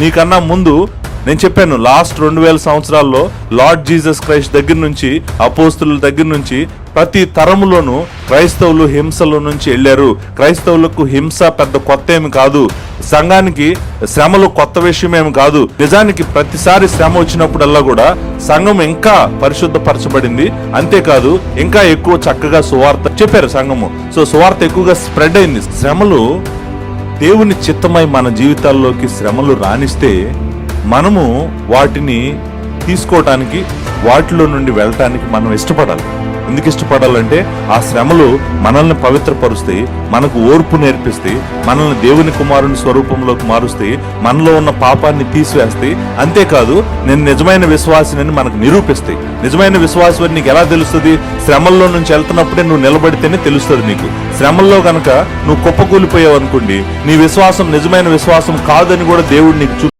నీకన్నా ముందు నేను చెప్పాను, లాస్ట్ 2000 సంవత్సరాల్లో లార్డ్ జీసస్ క్రైస్ట్ దగ్గర నుంచి, అపోస్తుల దగ్గర నుంచి ప్రతి తరములోనూ క్రైస్తవులు హింసలో నుంచి వెళ్ళారు. క్రైస్తవులకు హింస పెద్ద కొత్త ఏమి కాదు, సంఘానికి శ్రమలు కొత్త విషయం ఏమి కాదు. నిజానికి ప్రతిసారి శ్రమ వచ్చినప్పుడల్లా కూడా సంఘం ఇంకా పరిశుద్ధపరచబడింది. అంతేకాదు ఇంకా ఎక్కువ చక్కగా సువార్త చెప్పారు సంఘము. సో సువార్త ఎక్కువగా స్ప్రెడ్ అయింది. శ్రమలు దేవుని చిత్తమై మన జీవితాల్లోకి శ్రమలు రానిస్తే మనము వాటిని తీసుకోవటానికి, వాటిలో నుండి వెళ్ళటానికి మనం ఇష్టపడాలి. ఎందుకు ఇష్టపడాలంటే ఆ శ్రమలు మనల్ని పవిత్రపరుస్తాయి, మనకు ఓర్పు నేర్పిస్తాయి, మనల్ని దేవుని కుమారుని స్వరూపంలోకి మారుస్తాయి, మనలో ఉన్న పాపాన్ని తీసివేస్తాయి. అంతేకాదు నేను నిజమైన విశ్వాసిని మనకు నిరూపిస్తాయి. నిజమైన విశ్వాసం అని నీకు ఎలా తెలుస్తుంది? శ్రమల్లో నుంచి వెళ్తున్నప్పుడే నువ్వు నిలబడితేనే తెలుస్తుంది నీకు. శ్రమల్లో కనుక నువ్వు కుప్పకూలిపోయావు అనుకోండి, నీ విశ్వాసం నిజమైన విశ్వాసం కాదని కూడా దేవుడు నీకు